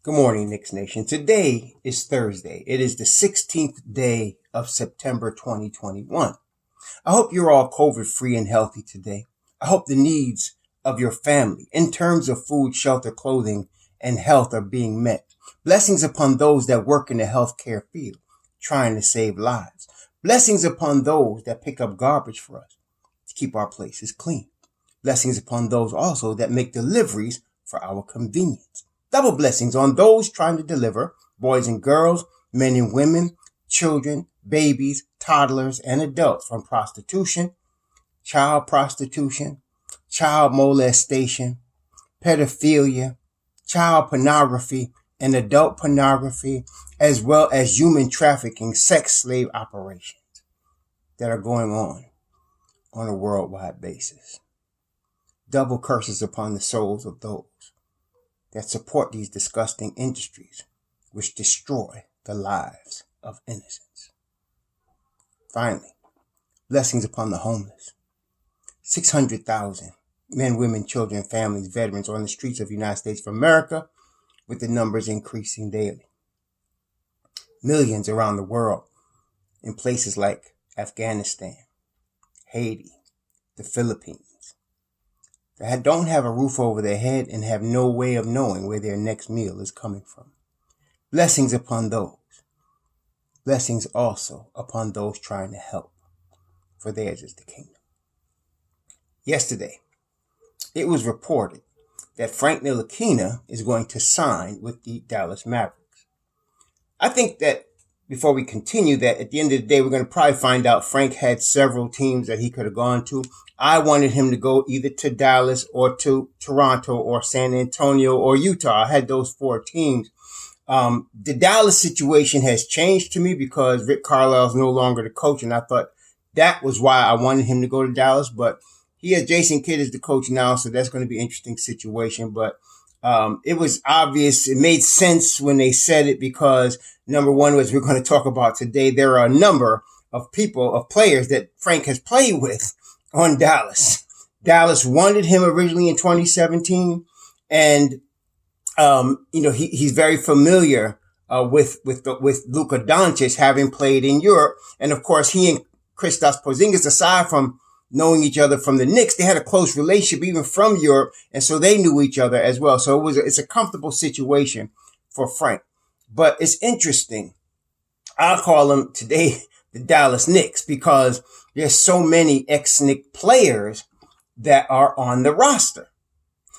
Good morning, Knicks Nation. Today is Thursday. It is the 16th day of September 2021. I hope you're all COVID-free and healthy today. I hope the needs of your family in terms of food, shelter, clothing, and health are being met. Blessings upon those that work in the healthcare field, trying to save lives. Blessings upon those that pick up garbage for us to keep our places clean. Blessings upon those also that make deliveries for our convenience. Double blessings on those trying to deliver, boys and girls, men and women, children, babies, toddlers, and adults from prostitution, child molestation, pedophilia, child pornography, and adult pornography, as well as human trafficking, sex slave operations that are going on a worldwide basis. Double curses upon the souls of those that support these disgusting industries which destroy the lives of innocents. Finally, blessings upon the homeless. 600,000 men, women, children, families, veterans on the streets of the United States of America, with the numbers increasing daily. Millions around the world in places like Afghanistan, Haiti, the Philippines, that don't have a roof over their head and have no way of knowing where their next meal is coming from. Blessings upon those. Blessings also upon those trying to help, for theirs is the kingdom. Yesterday, it was reported that Frank Nitty is going to sign with the Dallas Mavericks. I think that before we continue, that at the end of the day, we're going to probably find out Frank had several teams that he could have gone to. I wanted him to go either to Dallas or to Toronto or San Antonio or Utah. I had those four teams. The Dallas situation has changed to me because Rick Carlisle is no longer the coach, and I thought that was why I wanted him to go to Dallas. But he has Jason Kidd as the coach now, so that's going to be an interesting situation. But it was obvious. It made sense when they said it because, number one, as we're going to talk about today, there are a number of players that Frank has played with on Dallas. Dallas wanted him originally in 2017, and he's very familiar with Luka Doncic, having played in Europe, and of course he and Kristaps Porzingis, aside from knowing each other from the Knicks, they had a close relationship even from Europe, and so they knew each other as well. So it's a comfortable situation for Frank. But it's interesting. I'll call them today the Dallas Knicks because there's so many ex-Knicks players that are on the roster.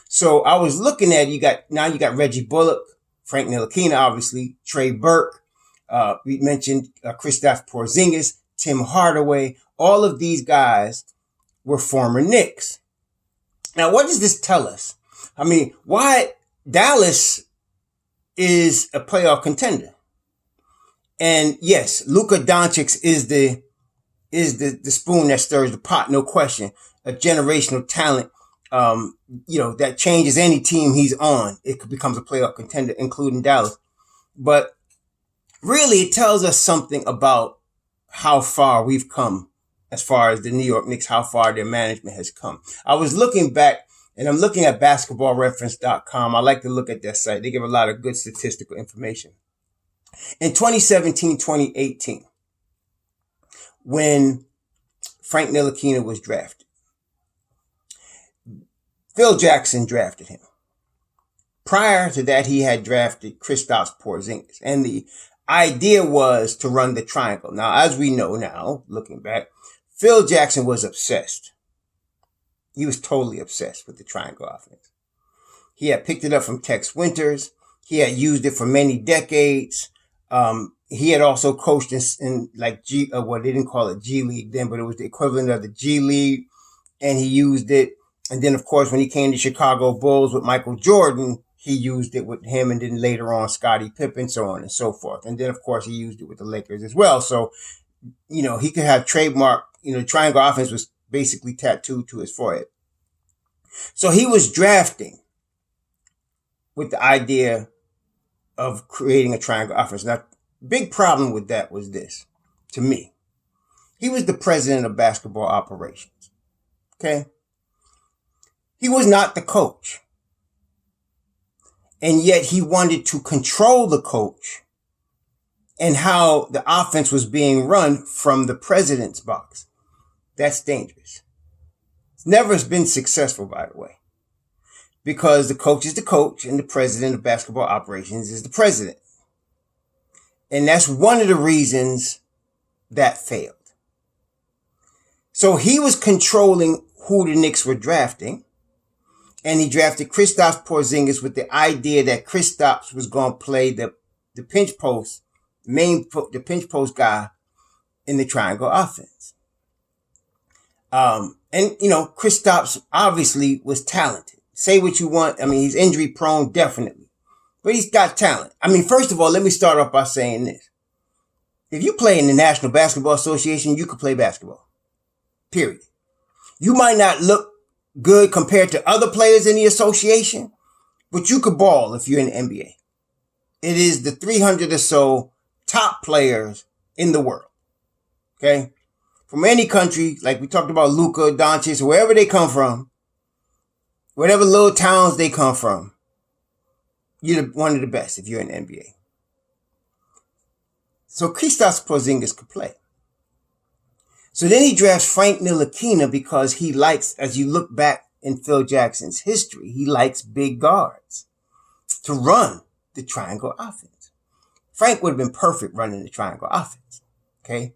So I was looking at, you got Reggie Bullock, Frank Ntilikina, obviously, Trey Burke, we mentioned Kristaps Porzingis, Tim Hardaway. All of these guys were former Knicks. Now, what does this tell us? I mean, why Dallas is a playoff contender? And yes, Luka Doncic is the spoon that stirs the pot, no question. A generational talent, that changes any team he's on. It becomes a playoff contender, including Dallas. But really, it tells us something about how far we've come as far as the New York Knicks, how far their management has come. I was looking back, and I'm looking at basketballreference.com. I like to look at their site. They give a lot of good statistical information. In 2017, 2018, when Frank Ntilikina was drafted, Phil Jackson drafted him. Prior to that, he had drafted Kristaps Porzingis, and the idea was to run the triangle. Now, as we know now, looking back, Phil Jackson was obsessed. He was totally obsessed with the triangle offense. He had picked it up from Tex Winters. He had used it for many decades. He had also coached in like they didn't call it G League then, but it was the equivalent of the G League, and he used it. And then, of course, when he came to Chicago Bulls with Michael Jordan, he used it with him, and then later on Scottie Pippen, so on and so forth. And then, of course, he used it with the Lakers as well. So, he could have trademark, triangle offense was basically tattooed to his forehead. So he was drafting with the idea of creating a triangle offense. Now, big problem with that was this, to me. He was the president of basketball operations. Okay? He was not the coach. and yet he wanted to control the coach and how the offense was being run from the president's box. That's dangerous. It's never been successful, by the way, because the coach is the coach and the president of basketball operations is the president. And that's one of the reasons that failed. So he was controlling who the Knicks were drafting, and he drafted Kristaps Porzingis with the idea that Kristaps was going to play the pinch post, the pinch post guy in the triangle offense. And Kristaps obviously was talented. Say what you want. I mean, he's injury prone, definitely, but he's got talent. I mean, first of all, let me start off by saying this. If you play in the National Basketball Association, you can play basketball. Period. You might not look good compared to other players in the association, but you could ball if you're in the NBA. It is the 300 or so top players in the world. Okay? From any country, like we talked about Luka, Doncic, wherever they come from, whatever little towns they come from, you're one of the best if you're in the NBA. So Kristaps Porzingis could play. So then he drafts Frank Nitty because he likes, as you look back in Phil Jackson's history, he likes big guards to run the triangle offense. Frank would have been perfect running the triangle offense. Okay.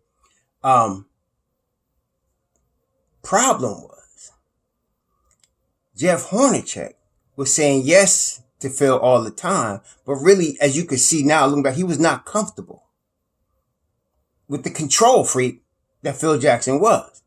Problem was, Jeff Hornacek was saying yes to Phil all the time, but really, as you can see now, looking back, he was not comfortable with the control freak that Phil Jackson was.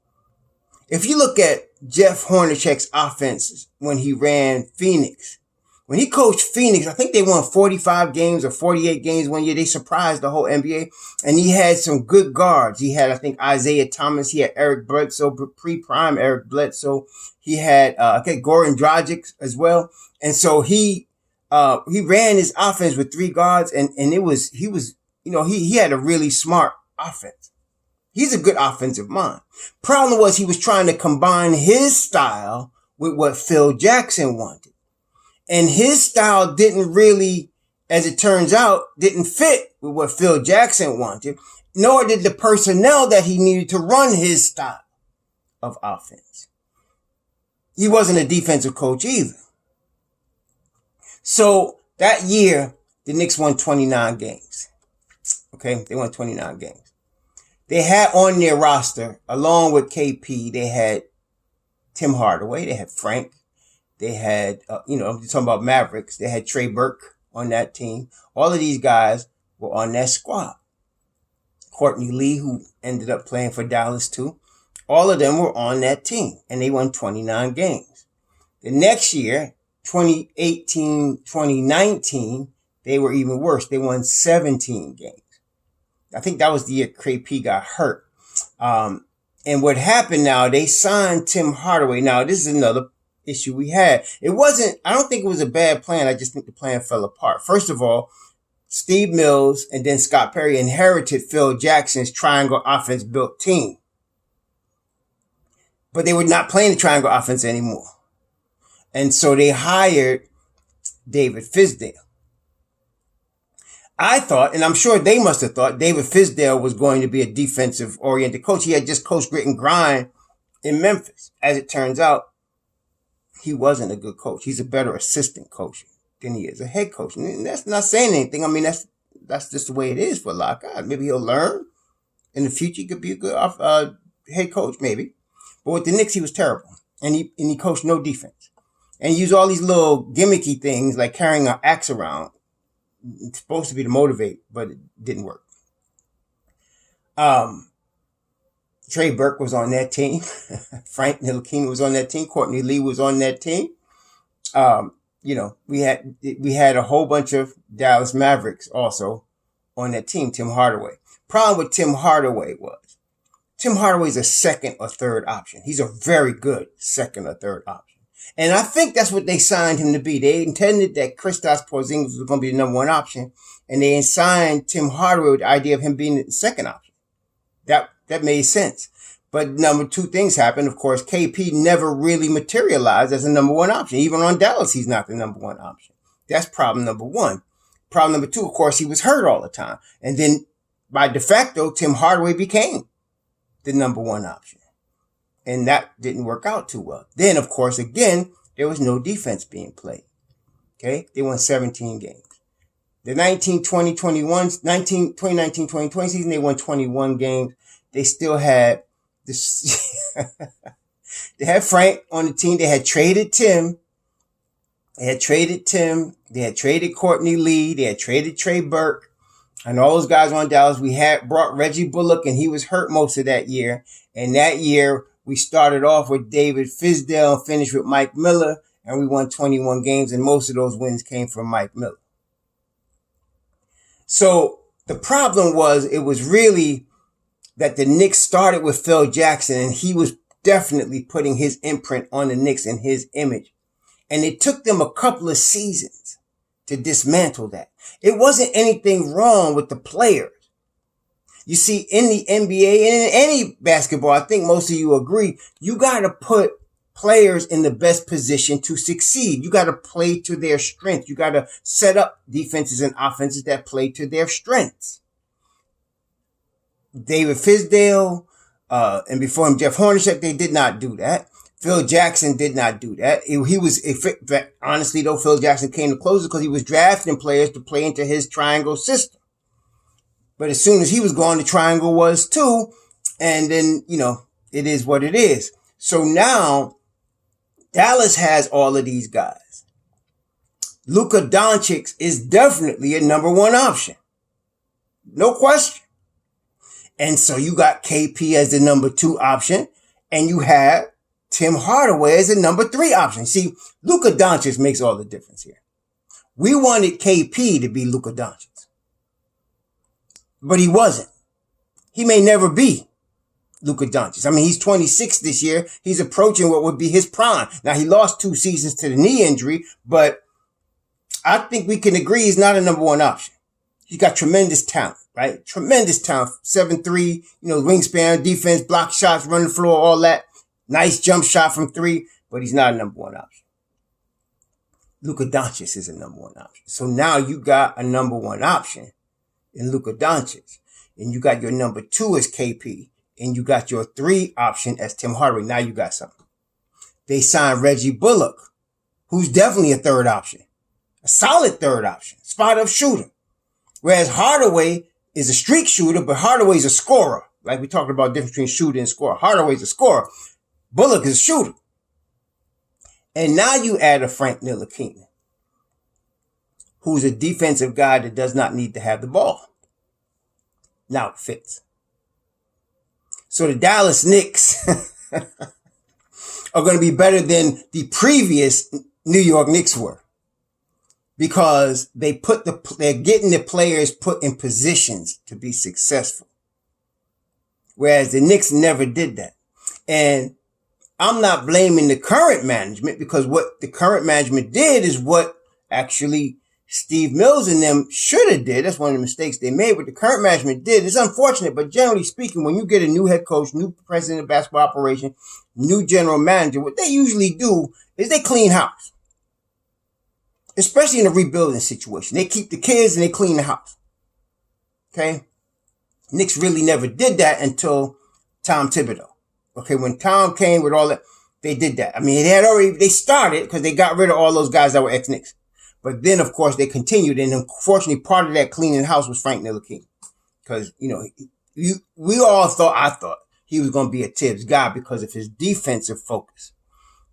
If you look at Jeff Hornacek's offenses when he ran Phoenix, when he coached Phoenix, I think they won 45 games or 48 games one year. They surprised the whole NBA. And he had some good guards. He had, I think, Isaiah Thomas. He had Eric Bledsoe, pre-prime Eric Bledsoe. He had, Goran Dragic as well. And so he ran his offense with three guards and he had a really smart offense. He's a good offensive mind. Problem was he was trying to combine his style with what Phil Jackson wanted. And his style didn't really, as it turns out, didn't fit with what Phil Jackson wanted, nor did the personnel that he needed to run his style of offense. He wasn't a defensive coach either. So that year, the Knicks won 29 games. Okay, they won 29 games. They had on their roster, along with KP, they had Tim Hardaway, they had Frank, they had, I'm talking about Mavericks, they had Trey Burke on that team. All of these guys were on that squad. Courtney Lee, who ended up playing for Dallas too. All of them were on that team, and they won 29 games. The next year, 2018-2019, they were even worse. They won 17 games. I think that was the year KP got hurt. And what happened now, they signed Tim Hardaway. Now, this is another issue we had. I don't think it was a bad plan. I just think the plan fell apart. First of all, Steve Mills and then Scott Perry inherited Phil Jackson's triangle offense built team. But they were not playing the triangle offense anymore. And so they hired David Fizdale. I thought, and I'm sure they must have thought, David Fizdale was going to be a defensive-oriented coach. He had just coached grit and grind in Memphis. As it turns out, he wasn't a good coach. He's a better assistant coach than he is a head coach. And that's not saying anything. I mean, that's just the way it is for a lot of guys. Maybe he'll learn. In the future, he could be a good head coach, maybe. But with the Knicks, he was terrible. And he coached no defense. And he used all these little gimmicky things like carrying an axe around. It's supposed to be to motivate, but it didn't work. Trey Burke was on that team. Frank Nitty was on that team. Courtney Lee was on that team. We had a whole bunch of Dallas Mavericks also on that team. Tim Hardaway. Problem with Tim Hardaway was Tim Hardaway's a second or third option. He's a very good second or third option. And I think that's what they signed him to be. They intended that Kristaps Porzingis was going to be the number one option. And they signed Tim Hardaway with the idea of him being the second option. That made sense. But number two things happened. Of course, KP never really materialized as a number one option. Even on Dallas, he's not the number one option. That's problem number one. Problem number two, of course, he was hurt all the time. And then by de facto, Tim Hardaway became the number one option. And that didn't work out too well. Then, of course, again, there was no defense being played. Okay? They won 17 games. The 2019-2020 season, they won 21 games. They still had this. They had Frank on the team. They had traded Tim. They had traded Courtney Lee. They had traded Trey Burke. And all those guys on Dallas. We had brought Reggie Bullock, and he was hurt most of that year. And that year, we started off with David Fizdale and finished with Mike Miller. And we won 21 games, and most of those wins came from Mike Miller. So the problem it was really that the Knicks started with Phil Jackson, and he was definitely putting his imprint on the Knicks and his image. And it took them a couple of seasons to dismantle that. It wasn't anything wrong with the players. You see, in the NBA and in any basketball, I think most of you agree, you got to put players in the best position to succeed. You got to play to their strength. You got to set up defenses and offenses that play to their strengths. David Fizdale, and before him, Jeff Hornacek, they did not do that. Phil Jackson did not do that. Honestly though, Phil Jackson came to close it because he was drafting players to play into his triangle system. But as soon as he was gone, the triangle was too. And then, it is what it is. So now, Dallas has all of these guys. Luka Doncic is definitely a number one option. No question. And so you got KP as the number two option, and you have Tim Hardaway as the number three option. See, Luka Doncic makes all the difference here. We wanted KP to be Luka Doncic, but he wasn't. He may never be Luka Doncic. I mean, he's 26 this year. He's approaching what would be his prime. Now, he lost 2 seasons to the knee injury, but I think we can agree he's not a number one option. He's got tremendous talent, right? Tremendous talent. 7'3", wingspan, defense, block shots, run the floor, all that. Nice jump shot from 3, but he's not a number one option. Luka Doncic is a number one option. So now you got a number one option in Luka Doncic. And you got your number 2 as KP. And you got your 3 option as Tim Hardaway. Now you got something. They signed Reggie Bullock, who's definitely a third option. A solid third option. Spot up shooter. Whereas Hardaway is a streak shooter, but Hardaway's a scorer. Like we talked about the difference between shooter and scorer. Hardaway's a scorer. Bullock is a shooter. And now you add a Frank Nitty, who's a defensive guy that does not need to have the ball. Now it fits. So the Dallas Knicks are going to be better than the previous New York Knicks were, because they're getting the players put in positions to be successful. Whereas the Knicks never did that. And I'm not blaming the current management, because what the current management did is what actually Steve Mills and them should have did. That's one of the mistakes they made. What the current management did is unfortunate, but generally speaking, when you get a new head coach, new president of basketball operation, new general manager, what they usually do is they clean house. Especially in a rebuilding situation. They keep the kids and they clean the house. Okay? Knicks really never did that until Tom Thibodeau. Okay, when Tom came with all that, they did that. I mean, they started because they got rid of all those guys that were ex-Knicks. But then, of course, they continued. And unfortunately, part of that cleaning house was Frank Nitty. Because, I thought he was going to be a Tibbs guy because of his defensive focus.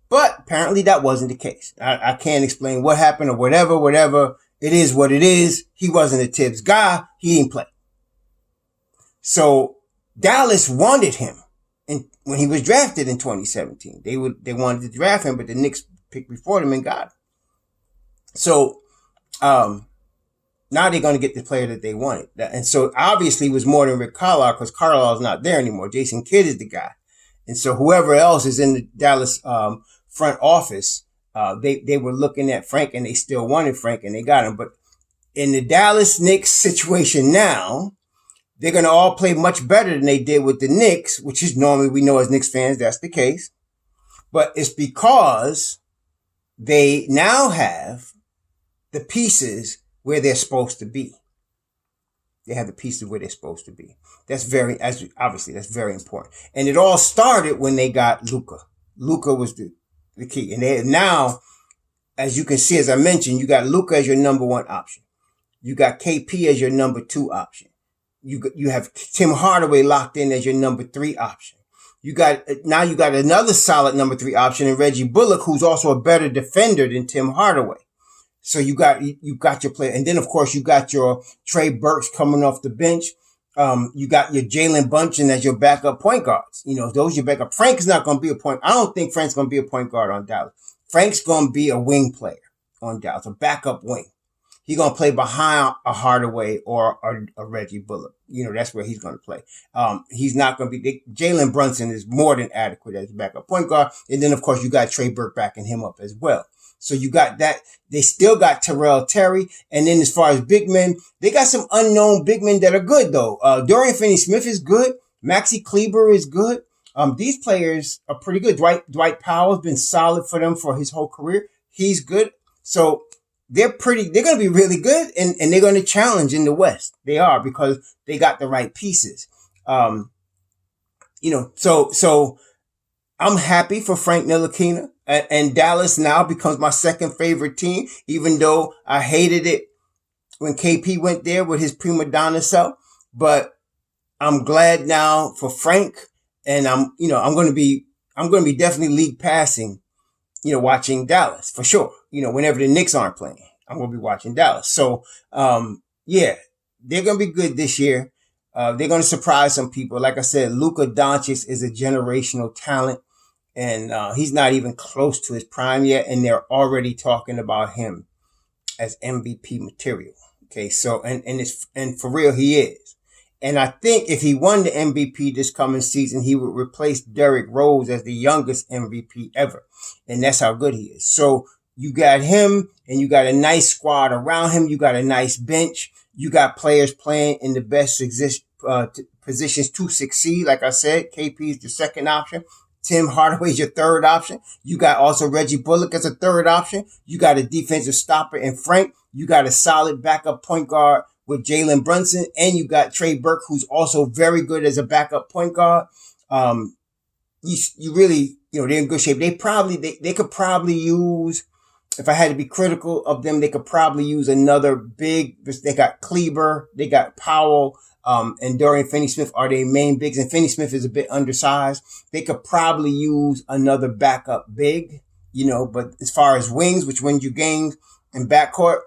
But apparently that wasn't the case. I can't explain what happened or whatever. It is what it is. He wasn't a Tibbs guy. He didn't play. So Dallas wanted him. And when he was drafted in 2017, they wanted to draft him, but the Knicks picked before them and got him. So, now they're going to get the player that they wanted. And so obviously it was more than Rick Carlisle, because Carlisle's not there anymore. Jason Kidd is the guy. And so whoever else is in the Dallas, front office, they were looking at Frank, and they still wanted Frank, and they got him. But in the Dallas Knicks situation now, they're going to all play much better than they did with the Knicks, which is normally, we know as Knicks fans, that's the case. But it's because they now have the pieces where they're supposed to be. They have the pieces where they're supposed to be. That's very important. And it all started when they got Luka. Luka was the key. And now, as you can see, as I mentioned, you got Luka as your number one option. You got KP as your number two option. You have Tim Hardaway locked in as your number three option. You got another solid number three option in Reggie Bullock, who's also a better defender than Tim Hardaway. So you got your player. And then, of course, you got your Trey Burks coming off the bench. You got your Jalen Brunson as your backup point guards. Those your backup. Frank is not going to be a point. I don't think Frank's going to be a point guard on Dallas. Frank's going to be a wing player on Dallas, a backup wing. He's going to play behind a Hardaway or a Reggie Bullock. That's where he's going to play. He's not going to be, Jalen Brunson is more than adequate as a backup point guard. And then, of course, you got Trey Burke backing him up as well. So you got that. They still got Terrell Terry. And then as far as big men, they got some unknown big men that are good, though. Dorian Finney-Smith is good. Maxi Kleber is good. These players are pretty good. Dwight Powell's been solid for them for his whole career. He's good. So they're going to be really good, and they're going to challenge in the West. They are, because they got the right pieces. So I'm happy for Frank Ntilikina, and Dallas now becomes my second favorite team, even though I hated it when KP went there with his prima donna self. But I'm glad now for Frank, and I'm going to be definitely league passing, watching Dallas for sure. Whenever the Knicks aren't playing, I'm going to be watching Dallas. So, they're going to be good this year. They're going to surprise some people. Like I said, Luka Doncic is a generational talent, and he's not even close to his prime yet, and they're already talking about him as MVP material. Okay, so and for real, he is. And I think if he won the MVP this coming season, he would replace Derrick Rose as the youngest MVP ever, and that's how good he is. So you got him, and you got a nice squad around him. You got a nice bench. You got players playing in the best positions to succeed. Like I said, KP is the second option. Tim Hardaway is your third option. You got also Reggie Bullock as a third option. You got a defensive stopper in Frank. You got a solid backup point guard with Jalen Brunson, and you got Trey Burke, who's also very good as a backup point guard. You really, they're in good shape. They could probably use, if I had to be critical of them, they could probably use another big. They got Kleber, they got Powell, and Dorian Finney-Smith are their main bigs, and Finney-Smith is a bit undersized. They could probably use another backup big, but as far as wings, which wins you games, and backcourt,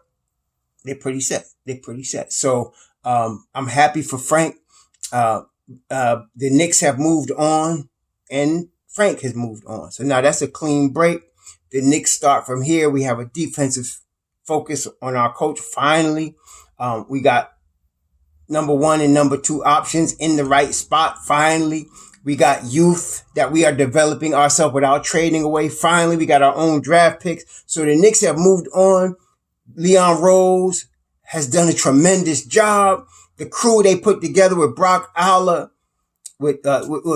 they're pretty set. So, I'm happy for Frank. The Knicks have moved on, and Frank has moved on. So now that's a clean break. The Knicks start from here. We have a defensive focus on our coach. Finally, we got number one and number two options in the right spot. Finally, we got youth that we are developing ourselves without trading away. Finally, we got our own draft picks. So the Knicks have moved on. Leon Rose has done a tremendous job. The crew they put together with Brock Aller, with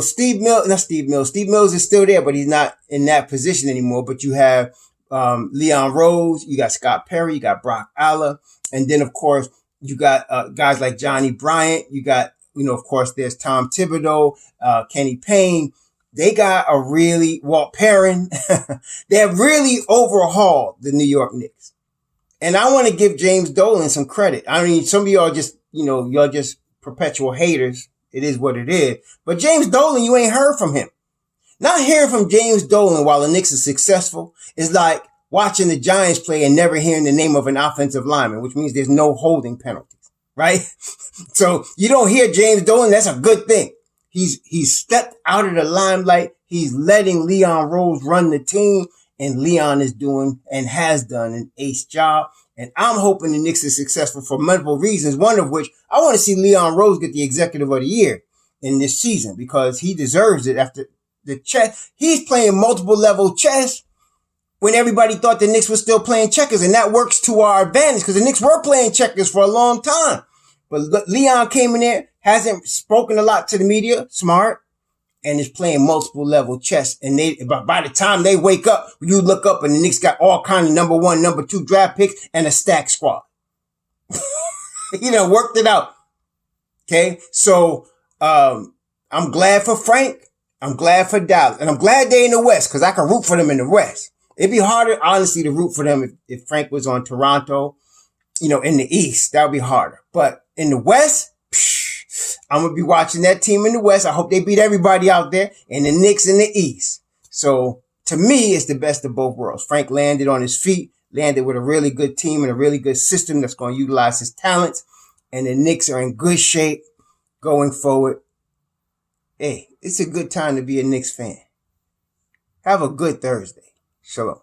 Steve Mills. Steve Mills is still there, but he's not in that position anymore. But you have Leon Rose, you got Scott Perry, you got Brock Aller, and then of course you got guys like Johnny Bryant. You got, of course, there's Tom Thibodeau, Kenny Payne. They got Walt Perrin. They have really overhauled the New York Knicks. And I want to give James Dolan some credit. I mean, some of y'all just, y'all just perpetual haters. It is what it is. But James Dolan, you ain't heard from him. Not hearing from James Dolan while the Knicks is successful is like watching the Giants play and never hearing the name of an offensive lineman, which means there's no holding penalties, right? So you don't hear James Dolan. That's a good thing. He's stepped out of the limelight. He's letting Leon Rose run the team. And Leon is doing and has done an ace job. And I'm hoping the Knicks is successful for multiple reasons. One of which, I want to see Leon Rose get the Executive of the Year in this season because he deserves it after the chess. He's playing multiple level chess when everybody thought the Knicks was still playing checkers. And that works to our advantage because the Knicks were playing checkers for a long time. But Leon came in there, hasn't spoken a lot to the media. Smart. and is playing multiple level chess. And by the time they wake up, you look up and the Knicks got all kind of number 1, number 2 draft picks and a stacked squad. Worked it out. Okay. So, I'm glad for Frank. I'm glad for Dallas. And I'm glad they're in the West because I can root for them in the West. It'd be harder, honestly, to root for them if Frank was on Toronto, in the East. That would be harder. But in the West, I'm going to be watching that team in the West. I hope they beat everybody out there, and the Knicks in the East. So to me, it's the best of both worlds. Frank landed on his feet, landed with a really good team and a really good system that's going to utilize his talents. And the Knicks are in good shape going forward. Hey, it's a good time to be a Knicks fan. Have a good Thursday. Shalom.